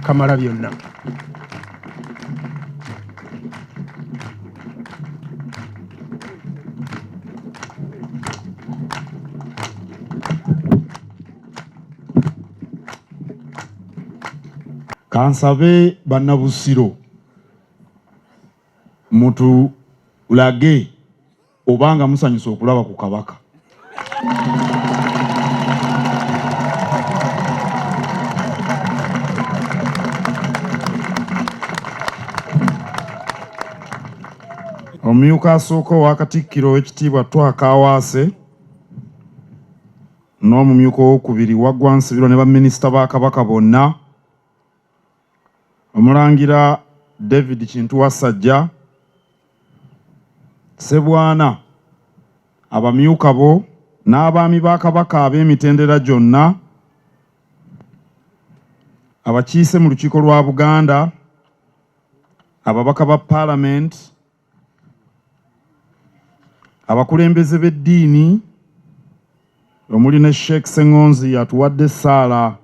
kamala byonna. Kansabe Bannnabusiro mutu ulage obanga musanyusa okulaba ku kabaka. Omumyuka asooka owa Katikkiro ow'ekitiibwa twakawaase n'omumyuka owokubiri waggwa Nsibirwa ne baminisita ba Kabaka bonna, Omulangira David Kintu Wasajja, Ssebwana, abamyuka bo n'abaami ba Kabaka ab'emitendera gyonna, abakiise mu lukiiko lwa Buganda, ababaka ba Parliament, abakulembeze b'eddiini omuli ne Sheikh Ssengonzi atuwadde essaala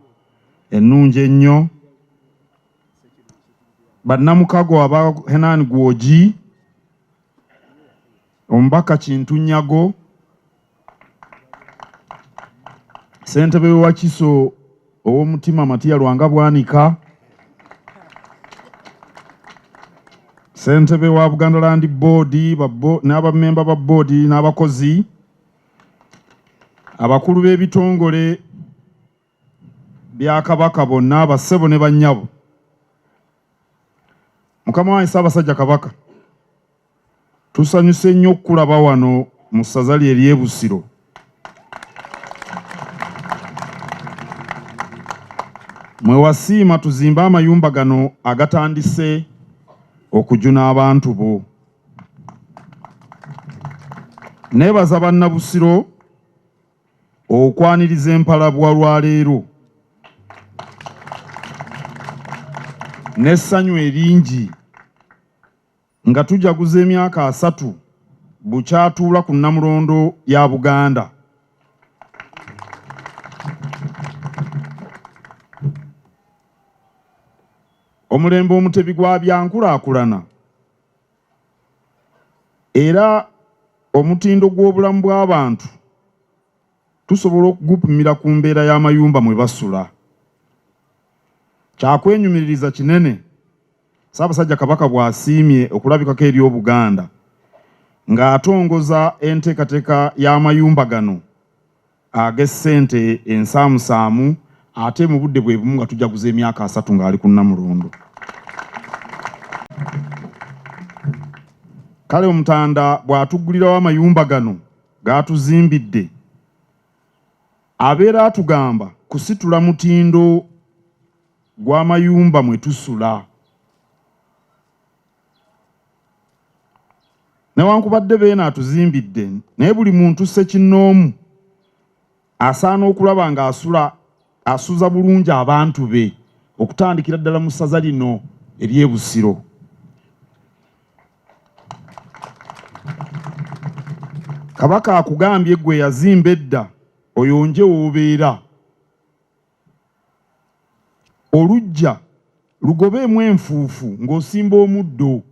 ennungi ennyo, bannamukago aba Henan Gwoji, omubaka Kintu Nyago, ssentebe wa Kiso ow'omutima Matiya Lwanga Bwanika, ssentebe wa Buganda Land Board n'abamemba ba board n'abakozi, abakulu b'ebitongole bya Kabaka bonna, bassebo ne bannyabo. Mukama wange Ssaabasajja Kabaka, tusanyuse nnyo okulaba wano mu ssaza lye ery'e Busiro. Mwewasiima tuzimbe amayumba gano agatandise okujuna abantu bo. Neebaza Bannnabusiro okwaniriza empalabwa lwaleero n'essanyu eringi nga tujaguza emyaka 3 bukyatuula ku Nnamulondo ya Buganda. Omulembe omutebi gwa byankulaakulana era omutindo gw'obulamu bw'abantu tusobola okugupimira ku mbeera y'amayumba mwe basula. Kyakwenyumiririza kinene Ssaabasajja Kabaka bw'asiimye okulabikako eri Obuganda ng'atongoza enteekateeka y'amayumba gano ag'essente ensaamusaamu, ate mu budde bwe bumu nga tujaguza emyaka 3 ng'ali ku Nnamulondo. Kale Omutanda bw'atuggulirawo amayumba gano g'atuzimbidde, abeera atugamba kusitula mutindo gw'amayumba mwe tusula. Newankubadde beena atuzimbidde, naye buli muntu ssekinnoomu asaana okulaba ng'asuza bulungi abantu be, okutandikira ddala mu ssaza lino ery'e Busiro. Kabaka akugambye gwe yazimba edda oyonje w'obeera. Olujja lugobeemu enfuufu ng'osimba omuddo.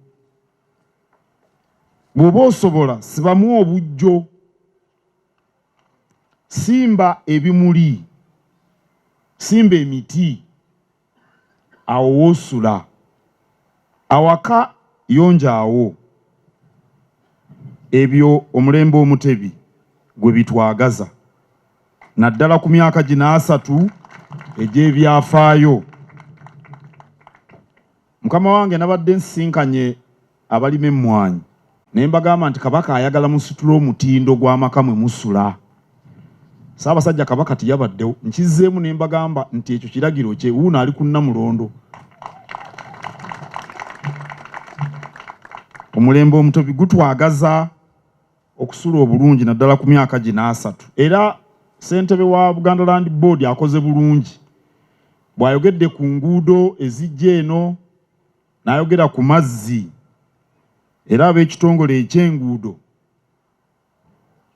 Bw'oba osobola sibamu obujjo, simba ebimuli, simba emiti, awo w'osula. Awaka yonjaawo. Ebyo omulembe omutebi gwe bitwagaza, naddala ku myaka gino 3 egy'ebyafaayo. Mukama wange nabadde nsisinkanye abalima emmwanyi ne mbagamba nti Kabaka ayagala musitule omutindo gw'amaka mwe musula. Ssaabasajja Kabaka tiyabaddewo, nkizzeemu ne mbagamba nti ekyo kiragiro kye, wuuno ali ku Nnamulondo. Omulembe omutebi gutwagaza okusula obulungi naddala ku myaka gino 3. Era ssentebe wa Buganda Land Board akoze bulungi bw'ayogedde ku nguudo ezijja eno, n'ayogera ku mazzi, era ab'ekitongole eky'enguudo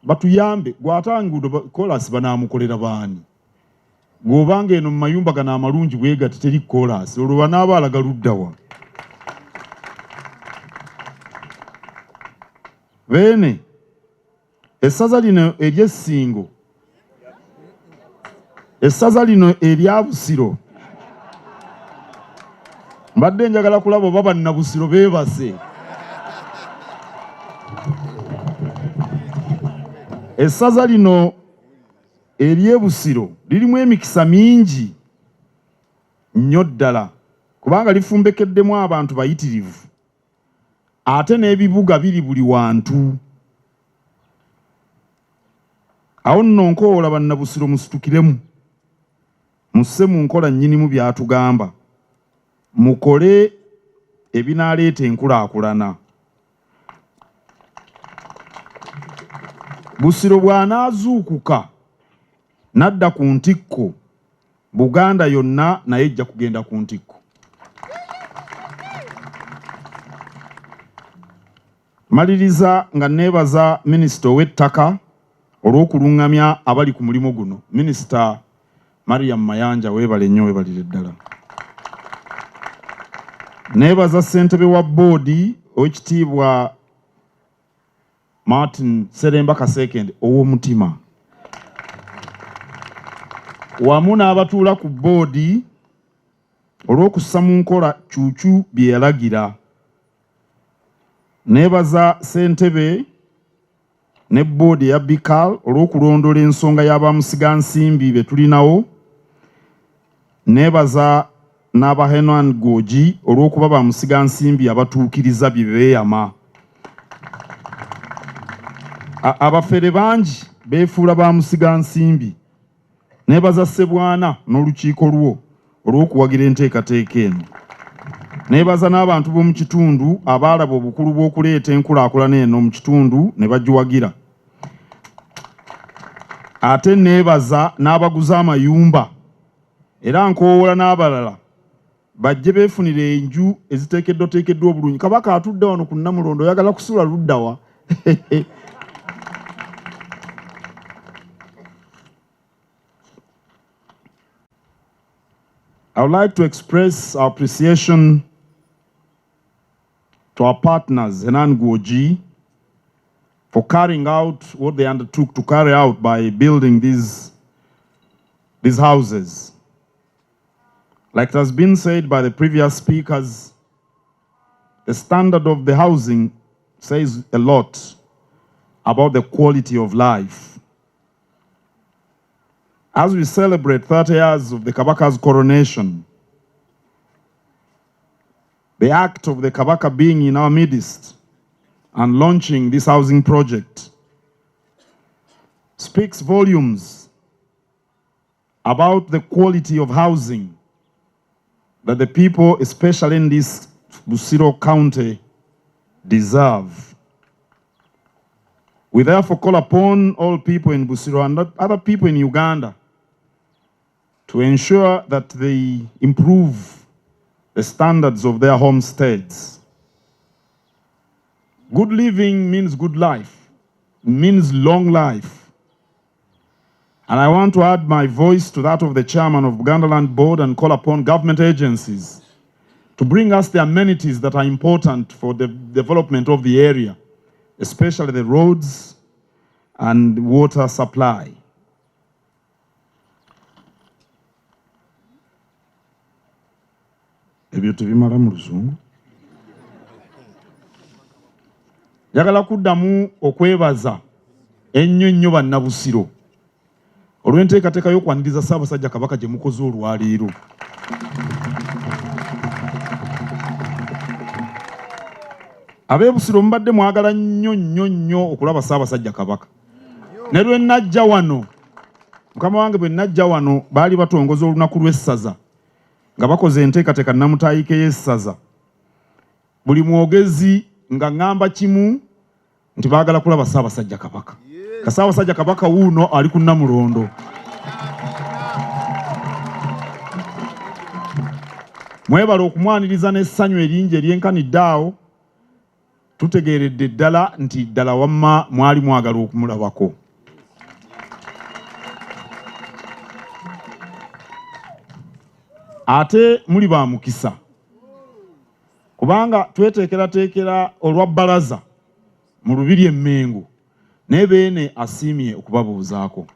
batuyambe. Gw'ata nguudo kolasi banaamukolera baani? Gw'obanga eno mu mayumba gano amalungi bwegati teri koolaasi olwo banaaba alaga luddawa. Beene essaza lino ery'Essingo, essaza lino erya Busiro, mbadde njagala kulaba oba Bannnabusiro beebase. Essaza lino ery'e Busiro lirimu emikisa mingi nnyo ddala kubanga lifumbekeddemu abantu bayitirivu ate n'ebibuga biri buli wantu. Awo nno nkoola Bannabusiro musitukiremu, musse mu nkola nnyinimu byatugamba, mukole ebinaaleeta enkulaakulana. Busiro bw'anaazuukuka nadda ku ntikko, Buganda yonna naye ejja kugenda ku ntikko. Maliriza nga neebaza Minisita ow'ettaka olw'okulungamya abali ku mulimu guno. Minisita Mariam Mayanja, weebale nnyo, weebalire ddala. Neebaza ssentebe wa boodi Oweekitiibwa Martin Seremba Kasekende ow'omutima, wamu n'abatuula ku boodi olw'okussa mu nkola Cuucu bye yalagira. Neebaza ssentebe ne boodi ya Bikal olw'okulondola ensonga y'abamusigansimbi be tulinawo. Neebaza n'aba Henwan Goji olw'okuba bamusigansimbi abatuukiriza bye beeyama. Abafere bangi beefuula bamusigansimbi. Neebaza Ssebwana n'olukiiko lwo olw'okuwagira enteekateeka eno. Neebaza n'abantu b'omu kitundu abaalaba obukulu bw'okuleeta enkulaakulana eno mu kitundu ne bagiwagira. Ate neebaza n'abaguza amayumba era nkoowola n'abalala bajje beefunira enju eziteekeddwa obulungi. Kabaka atudde wano ku Namulondo oyagala kusula luddawa? I would like to express our appreciation to our partners, Henan Gwoji, for carrying out what they undertook to carry out by building these houses. Like it has been said by the previous speakers, the standard of the housing says a lot about the quality of life. As we celebrate 30 years of the Kabaka's coronation, the act of the Kabaka being in our midst and launching this housing project speaks volumes about the quality of housing that the people, especially in this Busiro County, deserve. We therefore call upon all people in Busiro and other people in Uganda to ensure that they improve the standards of their homesteads. Good living means good life, means long life. And I want to add my voice to that of the chairman of Buganda Land Board and call upon government agencies to bring us the amenities that are important for the development of the area, especially the roads and water supply. Ebyo tebimala mu Luzungu. Njagala kuddamu okwebaza ennyo nnyo Bannabusiro olw'enteekateeka y'okwaniriza Ssaabasajja Kabaka gye mukoze olwaleero. Ab'e Busiro mubadde mwagala nnyo nnyo nnyo okulaba Ssaabasajja Kabaka. Ne lwe najja wano, mukama wange bwe najja wano baali batongoza olunaku lw'essaza nga bakoze enteekateeka nnamutaayike y'essaza. Buli mwogezi nga ngamba kimu nti baagala kulaba Ssaabasajja Kabaka. Ka Ssaabasajja Kabaka wuuno ali ku Namulondo. Mwebala okumwaniriza n'essanyu eringi eryenkanidde awo. Tutegeeredde ddala nti ddala wamma mwali mwagala okumulabako. ate muli ba mukisa kubanga tweteekerateekera olwa bbalaza mu Lubiri Emmengo naye beene asiimye okubabuuzaako.